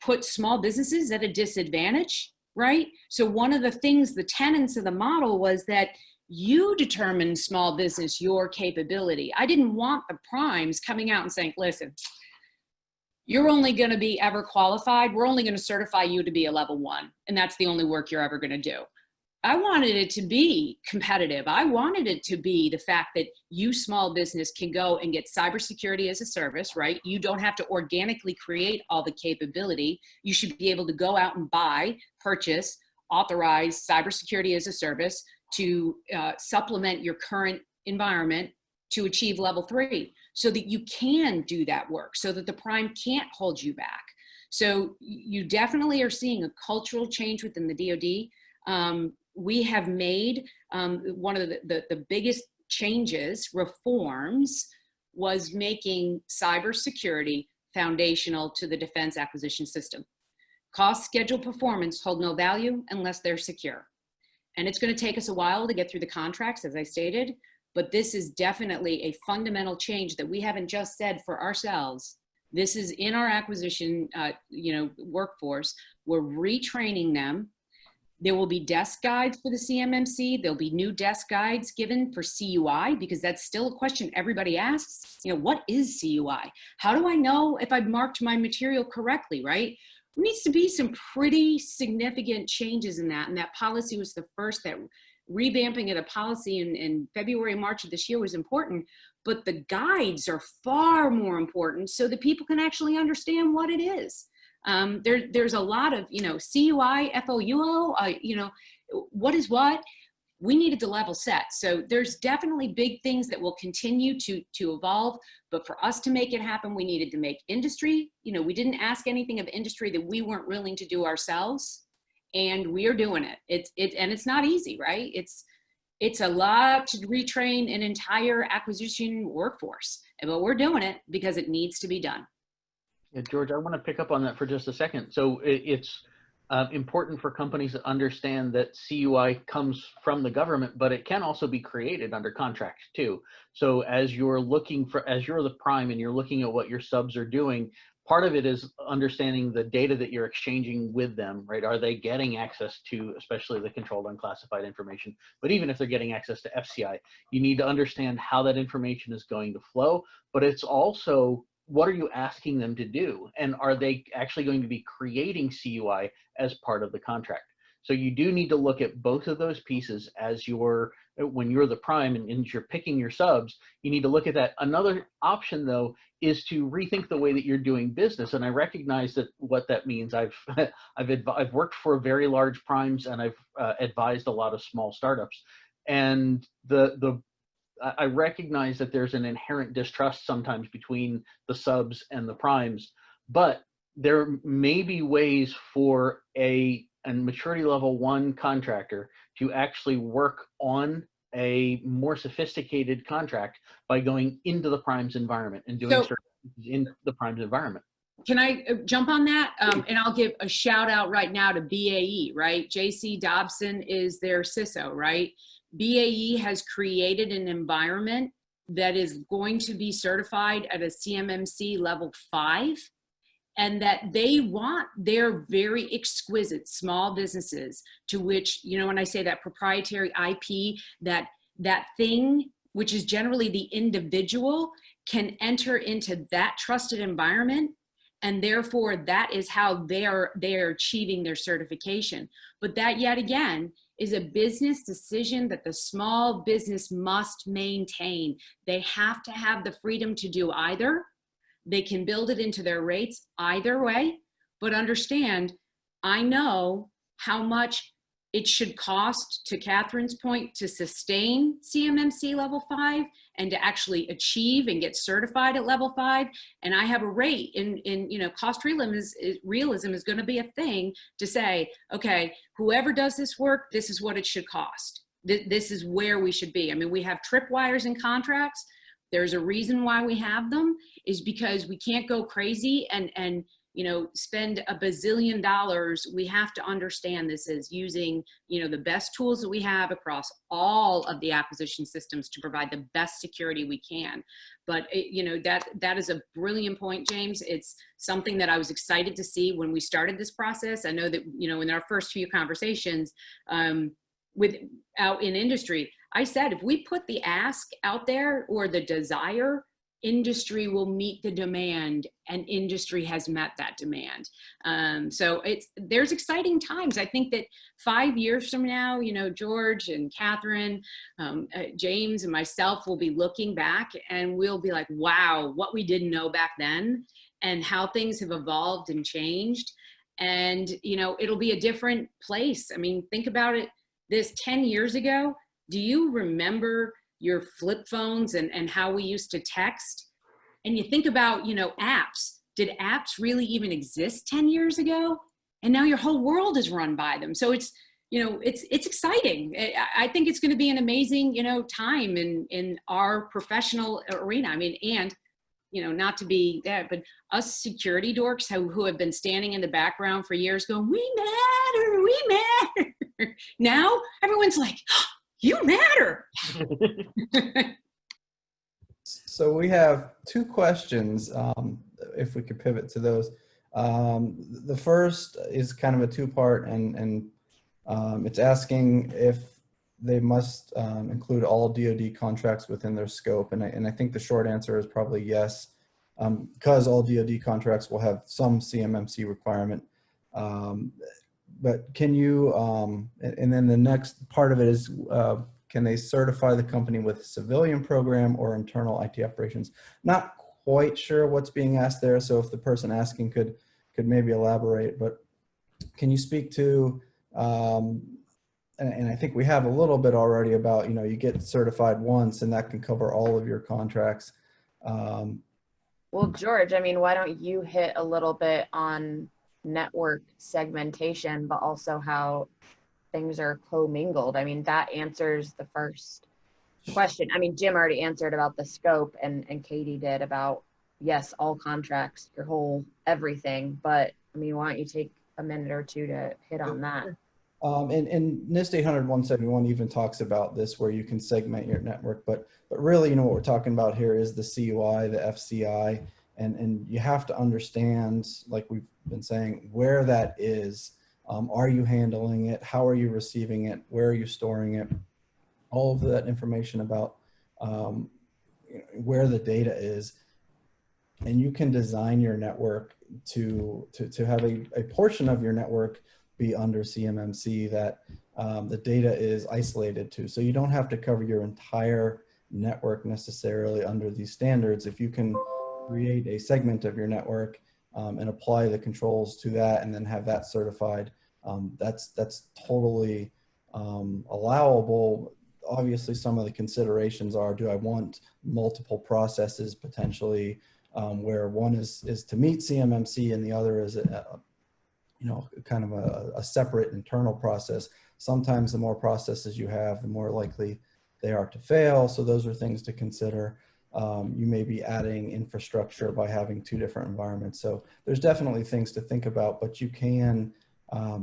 put small businesses at a disadvantage, right? So one of the things, the tenets of the model was that you determine small business, your capability. I didn't want the primes coming out and saying, listen, you're only going to be ever qualified. We're only going to certify you to be a level 1. And that's the only work you're ever going to do. I wanted it to be competitive. I wanted it to be the fact that you small business can go and get cybersecurity as a service, right? You don't have to organically create all the capability. You should be able to go out and buy, purchase, authorize cybersecurity as a service to supplement your current environment to achieve level 3, so that you can do that work, so that the prime can't hold you back. So you definitely are seeing a cultural change within the DoD. We have made one of the biggest changes, reforms, was making cybersecurity foundational to the defense acquisition system. Cost, schedule, performance hold no value unless they're secure. And it's going to take us a while to get through the contracts, as I stated, but this is definitely a fundamental change that we haven't just said for ourselves. This is in our acquisition workforce. We're retraining them. There will be desk guides for the CMMC. There'll be new desk guides given for CUI, because that's still a question everybody asks. You know, what is CUI? How do I know if I've marked my material correctly, right? There needs to be some pretty significant changes in that. And that policy was the first, that revamping of the policy in February, March of this year was important, but the guides are far more important so that people can actually understand what it is. There's a lot of, CUI, FOUO, what is what? We needed to level set. So there's definitely big things that will continue to evolve, but for us to make it happen, we needed to make industry, we didn't ask anything of industry that we weren't willing to do ourselves, and we are doing it. And it's not easy, right? It's a lot to retrain an entire acquisition workforce, but we're doing it because it needs to be done. Yeah, George, I want to pick up on that for just a second. So it's important for companies to understand that CUI comes from the government, but it can also be created under contracts too. So as you're the prime and you're looking at what your subs are doing, part of it is understanding the data that you're exchanging with them, right? Are they getting access to, especially the controlled unclassified information? But even if they're getting access to FCI, you need to understand how that information is going to flow, but it's also, what are you asking them to do? And are they actually going to be creating CUI as part of the contract? So you do need to look at both of those pieces when you're the prime and you're picking your subs. You need to look at that. Another option, though, is to rethink the way that you're doing business. And I recognize that what that means. I've worked for very large primes, and I've advised a lot of small startups. And I recognize that there's an inherent distrust sometimes between the subs and the primes, but there may be ways for a maturity level 1 contractor to actually work on a more sophisticated contract by going into the prime's environment and doing certain things in the prime's environment. Can I jump on that? And I'll give a shout out right now to BAE, right? JC Dobson is their CISO, right? BAE has created an environment that is going to be certified at a CMMC level 5, and that they want their very exquisite small businesses, to which, when I say that proprietary IP, that thing, which is generally the individual, can enter into that trusted environment. And therefore, that is how they are achieving their certification. But that, yet again, is a business decision that the small business must maintain. They have to have the freedom to do either. They can build it into their rates either way, but understand, I know how much it should cost, to Catherine's point, to sustain CMMC level 5 and to actually achieve and get certified at level 5. And I have a rate in you know, cost realism is going to be a thing to say, okay, whoever does this work, this is what it should cost. This is where we should be. I mean, we have tripwires in contracts. There's a reason why we have them, is because we can't go crazy and you know, spend $1 bazillion. We have to understand this is using, you know, the best tools that we have across all of the acquisition systems to provide the best security we can. But you know, that is a brilliant point, James. It's something that I was excited to see when we started this process. I know that, you know, in our first few conversations out in industry, I said, if we put the ask out there or the desire, industry will meet the demand, and industry has met that demand. So there's exciting times. I think that 5 years from now, you know, George and Catherine, James and myself will be looking back and we'll be like, wow, what we didn't know back then and how things have evolved and changed. And, you know, it'll be a different place. I mean, think about it, this 10 years ago, do you remember your flip phones and how we used to text? And you think about, you know, apps. Did apps really even exist 10 years ago? And now your whole world is run by them. So it's, you know, it's exciting. I think it's going to be an amazing, you know, time in our professional arena. I mean, and, you know, not to be that, but us security dorks who have been standing in the background for years going, we matter. Now everyone's like, oh, you matter. So we have two questions, if we could pivot to those. The first is kind of a two-part, and it's asking if they must include all DoD contracts within their scope. And I think the short answer is probably yes, because all DoD contracts will have some CMMC requirement. But can you, and then the next part of it is, can they certify the company with a civilian program or internal IT operations? Not quite sure what's being asked there. So if the person asking could maybe elaborate, but can you speak to, and I think we have a little bit already about, you know, you get certified once and that can cover all of your contracts. Well, George, I mean, why don't you hit a little bit on network segmentation, but also how things are commingled? I mean, that answers the first question. I mean, Jim already answered about the scope, and Katie did about, yes, all contracts, your whole everything. But I mean, why don't you take a minute or two to hit on that? And NIST 800-171 even talks about this, where you can segment your network, but really, you know, what we're talking about here is the CUI, the FCI, and you have to understand, like we've been saying, where that is. Are you handling it? How are you receiving it? Where are you storing it? All of that information about where the data is. And you can design your network to have a portion of your network be under CMMC that the data is isolated to. So you don't have to cover your entire network necessarily under these standards. If you can create a segment of your network and apply the controls to that and then have that certified, that's totally allowable. Obviously, some of the considerations are, do I want multiple processes potentially, where one is to meet CMMC and the other is you know, kind of a separate internal process. Sometimes the more processes you have, the more likely they are to fail. So those are things to consider. You may be adding infrastructure by having two different environments. So there's definitely things to think about, but you can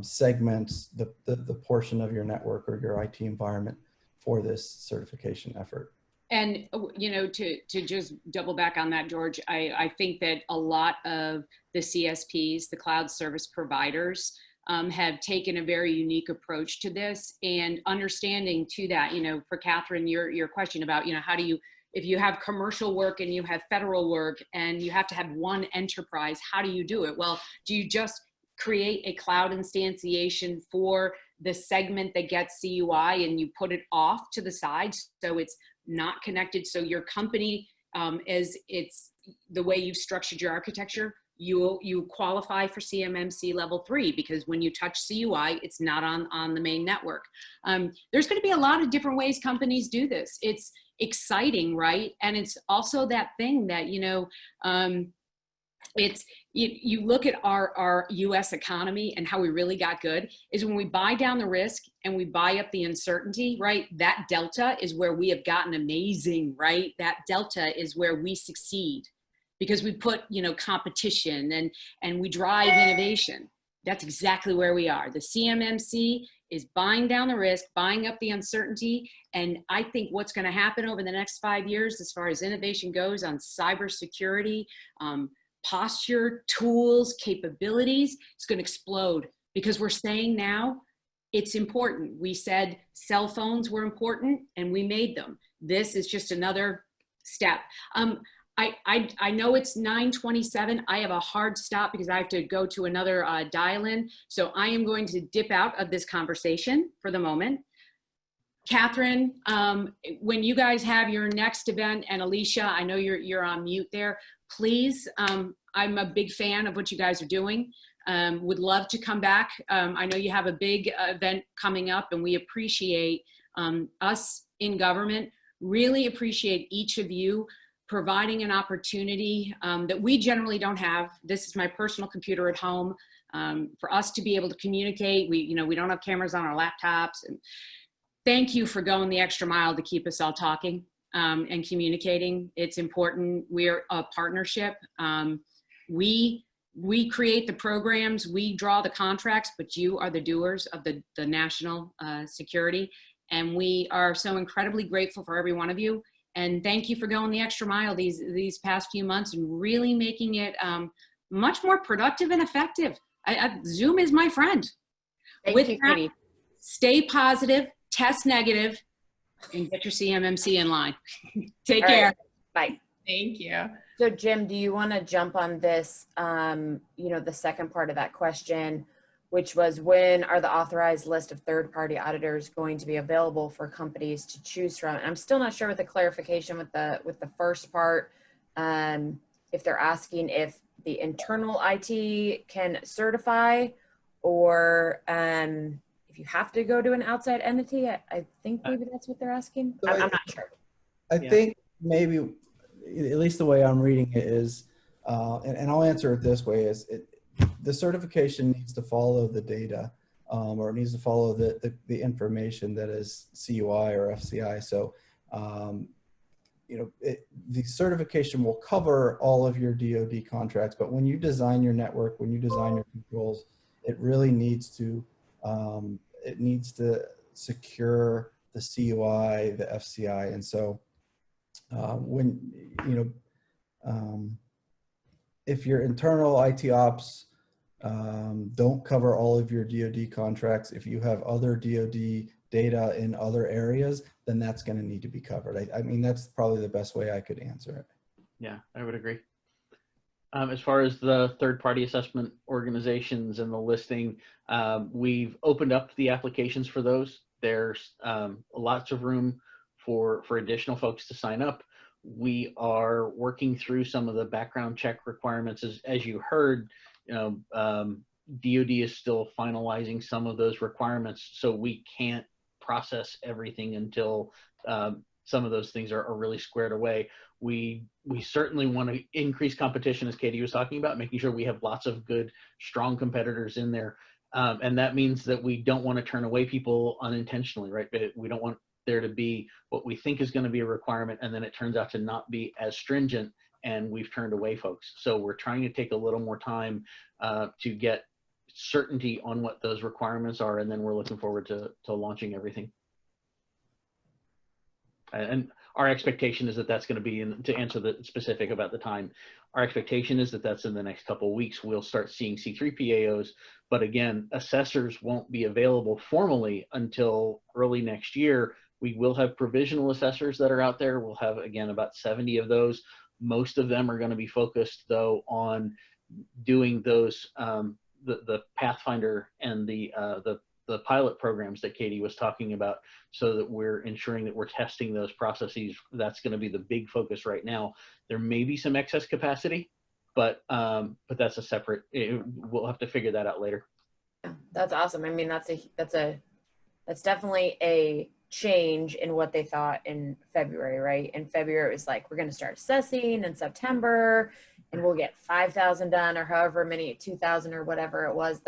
segment the portion of your network or your IT environment for this certification effort. And, you know, to just double back on that, George, I think that a lot of the CSPs, the cloud service providers, have taken a very unique approach to this, and understanding to that, you know, for Catherine, your question about, you know, how do you, if you have commercial work and you have federal work and you have to have one enterprise, how do you do it? Well, do you just create a cloud instantiation for the segment that gets CUI and you put it off to the side so it's not connected? So your company, as it's the way you've structured your architecture, you qualify for CMMC level 3, because when you touch CUI, it's not on the main network. There's going to be a lot of different ways companies do this. It's exciting, right? And it's also that thing that, you know, you look at our US economy and how we really got good is when we buy down the risk and we buy up the uncertainty, right? That delta is where we have gotten amazing, right? That delta is where we succeed because we put, you know, competition and we drive innovation. That's exactly where we are. The CMMC is buying down the risk, buying up the uncertainty. And I think what's going to happen over the next 5 years, as far as innovation goes on cybersecurity, posture, tools, capabilities, it's going to explode because we're saying now it's important. We said cell phones were important and we made them. This is just another step. I know it's 9:27. I have a hard stop because I have to go to another dial-in. So I am going to dip out of this conversation for the moment. Catherine, when you guys have your next event, and Alicia, I know you're on mute there, please, I'm a big fan of what you guys are doing. Would love to come back. I know you have a big event coming up and we appreciate us in government, really appreciate each of you providing an opportunity that we generally don't have. This is my personal computer at home. For us to be able to communicate, we don't have cameras on our laptops. And thank you for going the extra mile to keep us all talking and communicating. It's important. We're a partnership. We create the programs, we draw the contracts, but you are the doers of the national security. And we are so incredibly grateful for every one of you. And thank you for going the extra mile these past few months and really making it much more productive and effective. Zoom is my friend. Thank you, Katie. Stay positive, test negative, and get your CMMC in line. Take care. Right. Bye. Thank you. So Jim, do you want to jump on this, the second part of that question, which was when are the authorized list of third-party auditors going to be available for companies to choose from? And I'm still not sure with the clarification with the first part, if they're asking if the internal IT can certify or if you have to go to an outside entity. I think maybe that's what they're asking. So I'm not sure. I think maybe, at least the way I'm reading it is, and I'll answer it this way, is the certification needs to follow the data, or it needs to follow the information that is CUI or FCI. So, the certification will cover all of your DoD contracts, but when you design your network, when you design your controls, it really needs to, secure the CUI, the FCI. And so if your internal IT ops don't cover all of your DoD contracts, if you have other DoD data in other areas, then that's going to need to be covered. I mean, that's probably the best way I could answer it. Yeah, I would agree. As far as the third-party assessment organizations and the listing, we've opened up the applications for those. There's lots of room for additional folks to sign up. We are working through some of the background check requirements. As you heard, DoD is still finalizing some of those requirements, so we can't process everything until some of those things are really squared away. We certainly want to increase competition, as Katie was talking about, making sure we have lots of good, strong competitors in there. And that means that we don't want to turn away people unintentionally, right? We don't want there to be what we think is going to be a requirement, and then it turns out to not be as stringent, and we've turned away folks. So we're trying to take a little more time to get certainty on what those requirements are, and then we're looking forward to launching everything. And our expectation is that that's going to be to answer the specific about the time. Our expectation is that that's in the next couple of weeks. We'll start seeing C3PAOs, but again, assessors won't be available formally until early next year. We will have provisional assessors that are out there. We'll have, again, about 70 of those. Most of them are going to be focused, though, on doing those, the Pathfinder and the pilot programs that Katie was talking about, so that we're ensuring that we're testing those processes. That's going to be the big focus right now. There may be some excess capacity, but that's a separate, we'll have to figure that out later. Yeah, that's awesome. I mean, that's definitely a change in what they thought in February, right? In February, it was like, we're going to start assessing in September and we'll get 5,000 done, or however many, 2,000 or whatever it was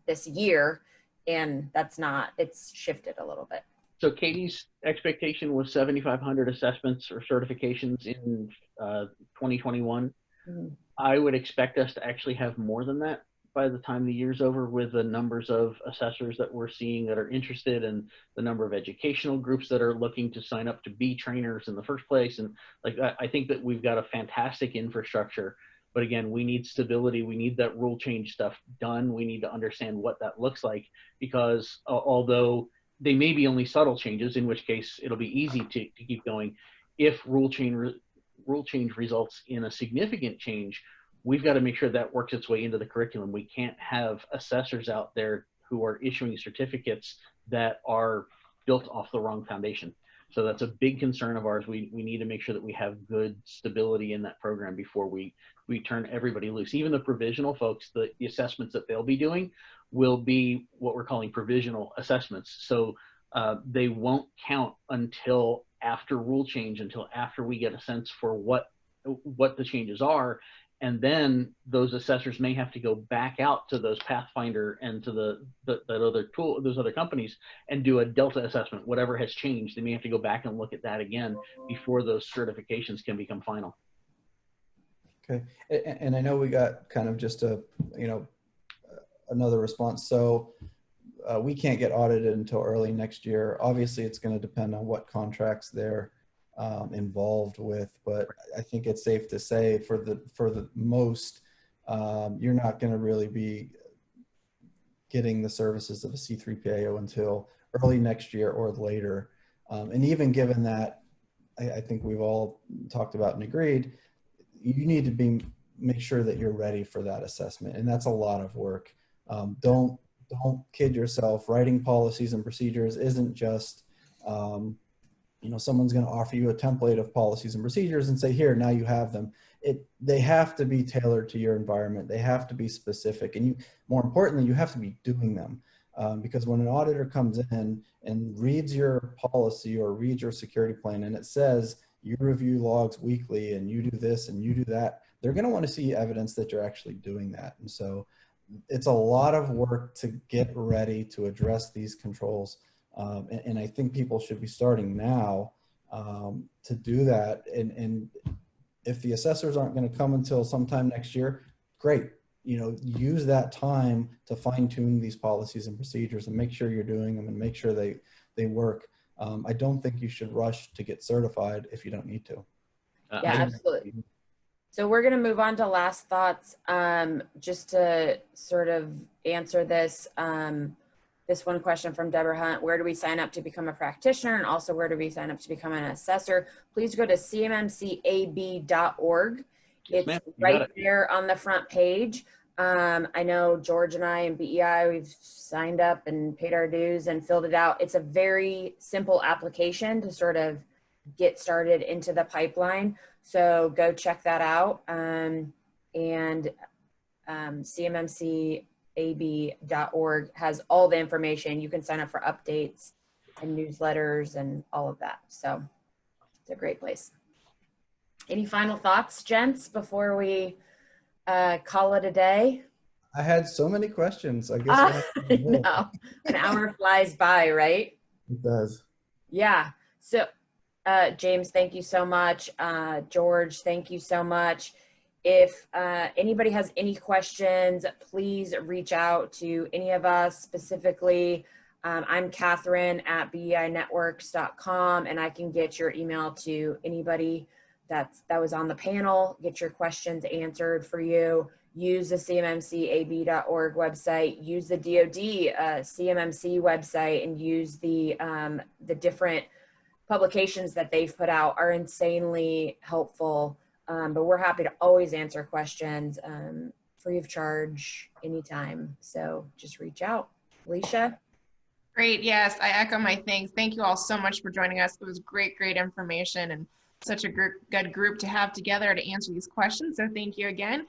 this year. And that's not, it's shifted a little bit. So Katie's expectation was 7,500 assessments or certifications in 2021. Mhm. I would expect us to actually have more than that by the time the year's over, with the numbers of assessors that we're seeing that are interested, and the number of educational groups that are looking to sign up to be trainers in the first place. And like, I think that we've got a fantastic infrastructure, but again, we need stability. We need that rule change stuff done. We need to understand what that looks like, because although they may be only subtle changes, in which case it'll be easy to keep going. If rule change results in a significant change, we've got to make sure that works its way into the curriculum. We can't have assessors out there who are issuing certificates that are built off the wrong foundation. So that's a big concern of ours. We need to make sure that we have good stability in that program before we turn everybody loose. Even the provisional folks, the assessments that they'll be doing will be what we're calling provisional assessments. So they won't count until after rule change, until after we get a sense for what the changes are. And then those assessors may have to go back out to those Pathfinder and to that other tool, those other companies, and do a delta assessment. Whatever has changed, they may have to go back and look at that again before those certifications can become final. Okay, and I know we got kind of just another response. So we can't get audited until early next year. Obviously, it's going to depend on what contracts they're involved with, but I think it's safe to say for the most, you're not going to really be getting the services of a C3PAO until early next year or later. And even given that, I think we've all talked about and agreed, you need to make sure that you're ready for that assessment, and that's a lot of work. Don't kid yourself. Writing policies and procedures isn't just someone's going to offer you a template of policies and procedures and say, here, now you have them. They have to be tailored to your environment. They have to be specific. And more importantly, you have to be doing them. Because when an auditor comes in and reads your policy or reads your security plan and it says you review logs weekly and you do this and you do that, they're going to want to see evidence that you're actually doing that. And so it's a lot of work to get ready to address these controls. And I think people should be starting now to do that. And if the assessors aren't going to come until sometime next year, great. Use that time to fine tune these policies and procedures and make sure you're doing them and make sure they work. I don't think you should rush to get certified if you don't need to. Yeah, absolutely. So we're going to move on to last thoughts. Just to sort of answer this one question from Deborah Hunt: where do we sign up to become a practitioner? And also, where do we sign up to become an assessor? Please go to cmmcab.org. It's right there on the front page. I know George and I and BEI, we've signed up and paid our dues and filled it out. It's a very simple application to sort of get started into the pipeline. So go check that out. CMMCAB.org has all the information. You can sign up for updates and newsletters and all of that. So it's a great place. Any final thoughts, gents, before we call it a day? I had so many questions. I guess no, an hour flies by, right? It does. Yeah. So James, thank you so much. George, thank you so much. If anybody has any questions, please reach out to any of us specifically. I'm Catherine at BEInetworks.com, and I can get your email to anybody that was on the panel, get your questions answered for you. Use the CMMCAB.org website, use the DoD CMMC website, and use the different publications that they've put out are insanely helpful. But we're happy to always answer questions free of charge anytime. So just reach out. Alicia? Great. Yes, I echo my thanks. Thank you all so much for joining us. It was great, great information and such a good group to have together to answer these questions. So thank you again.